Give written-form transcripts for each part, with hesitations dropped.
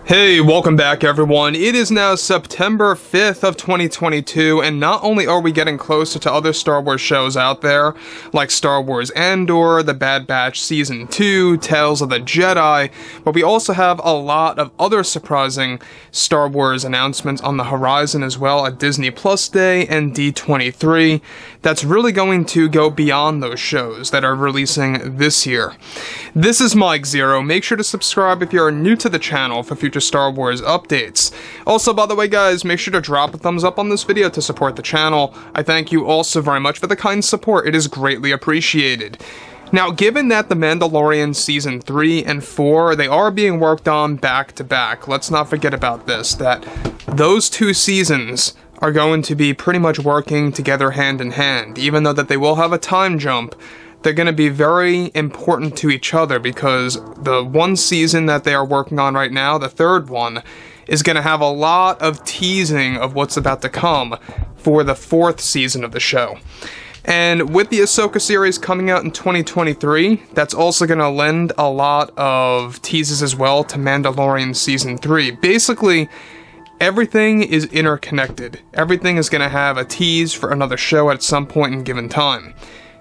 Hey, welcome back everyone. It is now September 5th of 2022, and not only are we getting closer to other Star Wars shows out there, like Star Wars Andor, The Bad Batch Season 2, Tales of the Jedi, but we also have a lot of other surprising Star Wars announcements on the horizon as well at Disney Plus Day and D23 that's really going to go beyond those shows that are releasing this year. This is Mike Zero. Make sure to subscribe if you're new to the channel for future Star Wars updates. Also, by the way guys, make sure to drop a thumbs up on this video to support the channel. I thank you also very much for the kind support. It is greatly appreciated. Now, given that The Mandalorian Season 3 and 4, they are being worked on back to back, let's not forget about this, that those two seasons are going to be pretty much working together hand in hand, even though that they will have a time jump. They're going to be very important to each other because the one season that they are working on right now, the third one, is going to have a lot of teasing of what's about to come for the fourth season of the show. And with the Ahsoka series coming out in 2023, that's also going to lend a lot of teases as well to Mandalorian Season 3. Basically, everything is interconnected. Everything is going to have a tease for another show at some point in given time.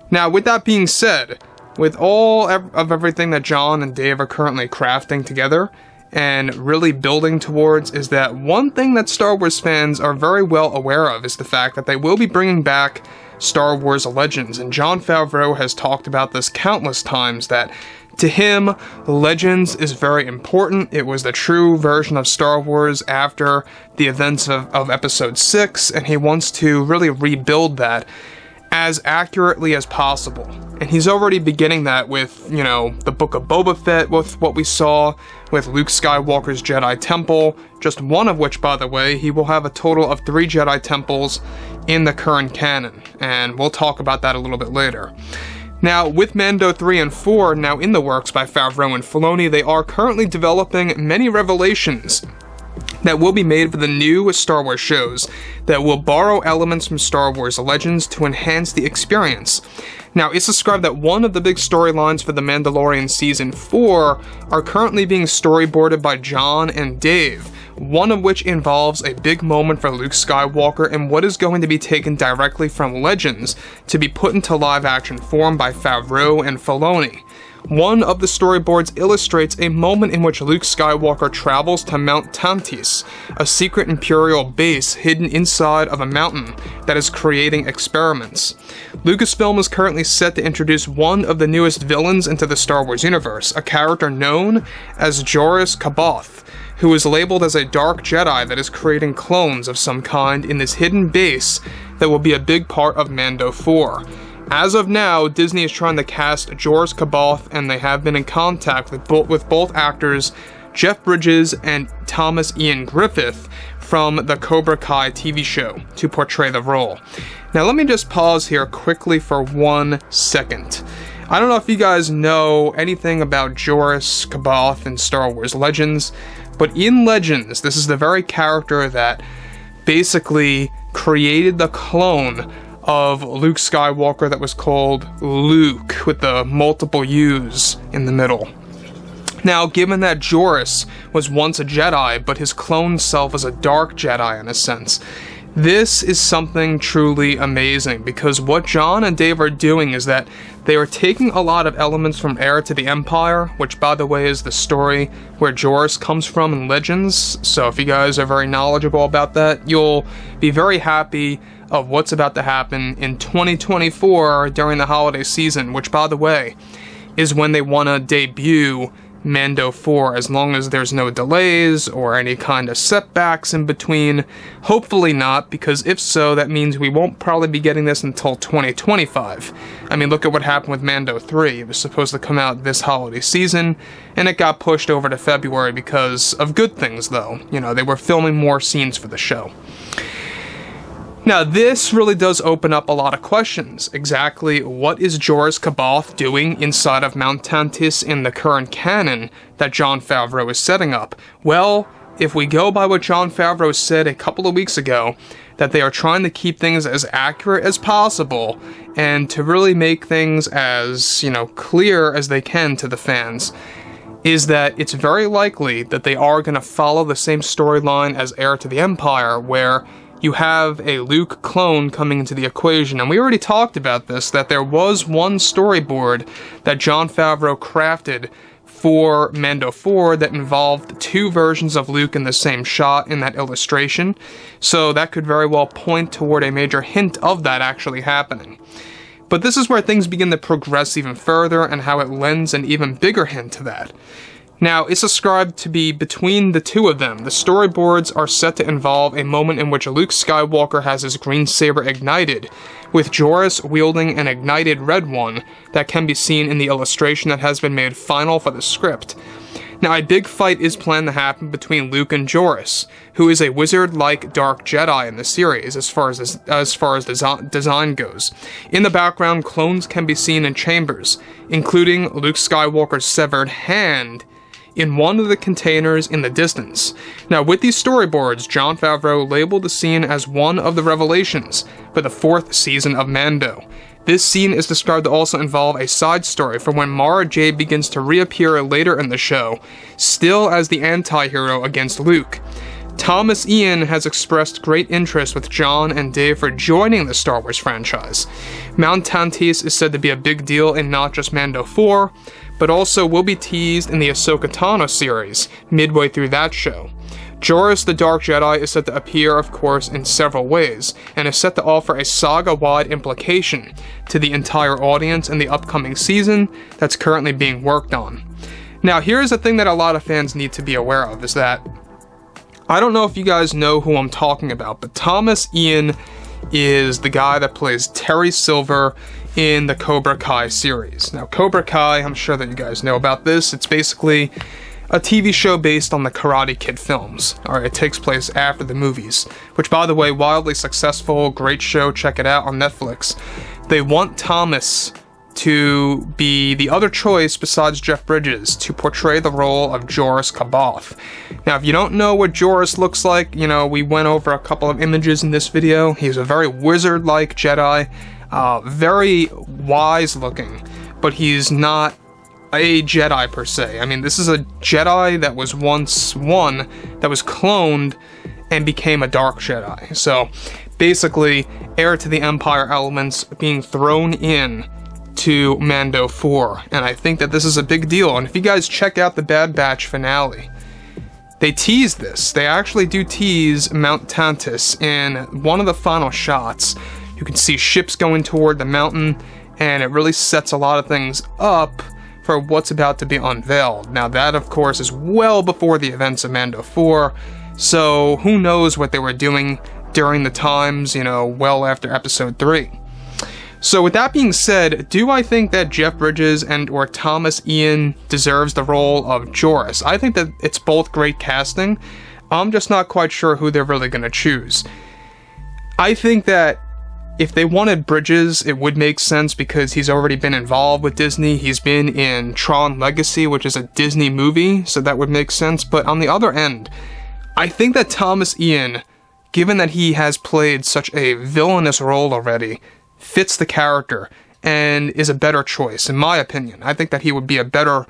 Now, with that being said, with all of everything that John and Dave are currently crafting together and really building towards, is that one thing that Star Wars fans are very well aware of is the fact that they will be bringing back Star Wars Legends, and Jon Favreau has talked about this countless times, that to him, Legends is very important. It was the true version of Star Wars after the events of Episode 6, and he wants to really rebuild that as accurately as possible. And he's already beginning that with, the Book of Boba Fett, with what we saw with Luke Skywalker's Jedi Temple, just one of which, by the way, he will have a total of 3 Jedi Temples in the current canon, and we'll talk about that a little bit later. Now, with Mando 3 and 4 now in the works by Favreau and Filoni, they are currently developing many revelations that will be made for the new Star Wars shows that will borrow elements from Star Wars Legends to enhance the experience. Now, it's described that one of the big storylines for The Mandalorian Season 4 are currently being storyboarded by John and Dave, one of which involves a big moment for Luke Skywalker and what is going to be taken directly from Legends to be put into live-action form by Favreau and Filoni. One of the storyboards illustrates a moment in which Luke Skywalker travels to Mount Tantiss, a secret Imperial base hidden inside of a mountain that is creating experiments. Lucasfilm is currently set to introduce one of the newest villains into the Star Wars universe, a character known as Joruus C'baoth, who is labeled as a dark Jedi that is creating clones of some kind in this hidden base that will be a big part of Mando 4. As of now, Disney is trying to cast Joruus C'baoth, and they have been in contact with both actors Jeff Bridges and Thomas Ian Griffith from the Cobra Kai TV show to portray the role. Now let me just pause here quickly for 1 second. I don't know if you guys know anything about Joruus C'baoth in Star Wars Legends, but in Legends, this is the very character that basically created the clone of Luke Skywalker that was called Luke, with the multiple U's in the middle. Now, given that Joruus was once a Jedi, but his clone self was a dark Jedi in a sense, this is something truly amazing, because what John and Dave are doing is that they are taking a lot of elements from Heir to the Empire, which by the way is the story where Joruus comes from in Legends, so if you guys are very knowledgeable about that, you'll be very happy of what's about to happen in 2024 during the holiday season, which by the way is when they want to debut Mando 4, as long as there's no delays or any kind of setbacks in between. Hopefully not, because if so, that means we won't probably be getting this until 2025. I mean, look at what happened with Mando 3. It was supposed to come out this holiday season, and it got pushed over to February because of good things, though. They were filming more scenes for the show. Now, this really does open up a lot of questions. Exactly what is Joruus C'baoth doing inside of Mount Tantiss in the current canon that Jon Favreau is setting up? Well, if we go by what Jon Favreau said a couple of weeks ago, that they are trying to keep things as accurate as possible and to really make things as, clear as they can to the fans. is that it's very likely that they are going to follow the same storyline as Heir to the Empire, where you have a Luke clone coming into the equation. And we already talked about this, that there was one storyboard that Jon Favreau crafted for Mando 4 that involved two versions of Luke in the same shot in that illustration. So that could very well point toward a major hint of that actually happening. But this is where things begin to progress even further, and how it lends an even bigger hint to that. Now, it's ascribed to be between the two of them. The storyboards are set to involve a moment in which Luke Skywalker has his green saber ignited, with Joruus wielding an ignited red one that can be seen in the illustration that has been made final for the script. Now, a big fight is planned to happen between Luke and Joruus, who is a wizard-like dark Jedi in the series as far as design goes. In the background, clones can be seen in chambers, including Luke Skywalker's severed hand in one of the containers in the distance. Now, with these storyboards, Jon Favreau labeled the scene as one of the revelations for the 4th season of Mando. This scene is described to also involve a side story for when Mara Jade begins to reappear later in the show, still as the anti-hero against Luke. Thomas Ian has expressed great interest with Jon and Dave for joining the Star Wars franchise. Mount Tantiss is said to be a big deal in not just Mando 4, but also will be teased in the Ahsoka Tano series, midway through that show. Joruus the Dark Jedi is set to appear, of course, in several ways, and is set to offer a saga-wide implication to the entire audience in the upcoming season that's currently being worked on. Now, here's the thing that a lot of fans need to be aware of, is that I don't know if you guys know who I'm talking about, but Thomas Ian is the guy that plays Terry Silver in the Cobra Kai series. Now, Cobra Kai, I'm sure that you guys know about this. It's basically a TV show based on the Karate Kid films. Alright, it takes place after the movies, which, by the way, wildly successful, great show, check it out on Netflix. They want Thomas to be the other choice besides Jeff Bridges to portray the role of Joruus C'baoth. Now, if you don't know what Joruus looks like, you know, we went over a couple of images in this video. He's a very wizard-like Jedi, very wise looking, but he's not a Jedi per se. I mean, this is a Jedi that was once one that was cloned and became a dark Jedi. So basically, Heir to the Empire elements being thrown in to Mando 4, and I think that this is a big deal. And if you guys check out the Bad Batch finale, they tease this. They actually do tease Mount Tantiss in one of the final shots. You can see ships going toward the mountain, and it really sets a lot of things up for what's about to be unveiled. Now, that, of course, is well before the events of Mando 4, so who knows what they were doing during the times, you know, well after Episode 3. So with that being said, do I think that Jeff Bridges and or Thomas Ian deserves the role of Joruus? I think that it's both great casting. I'm just not quite sure who they're really going to choose. I think that if they wanted Bridges, it would make sense because he's already been involved with Disney. He's been in Tron Legacy, which is a Disney movie, so that would make sense. But on the other end, I think that Thomas Ian, given that he has played such a villainous role already, fits the character and is a better choice, in my opinion. I think that he would be a better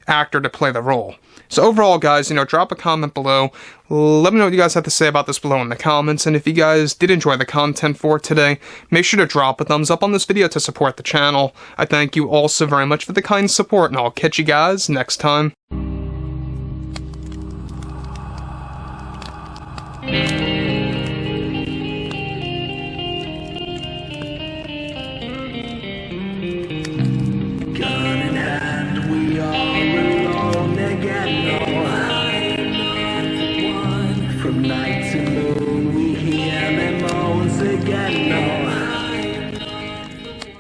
actor to play the role. So overall, guys, you know, drop a comment below. Let me know what you guys have to say about this below in the comments, and if you guys did enjoy the content for today, make sure to drop a thumbs up on this video to support the channel. I thank you all so very much for the kind support, and I'll catch you guys next time.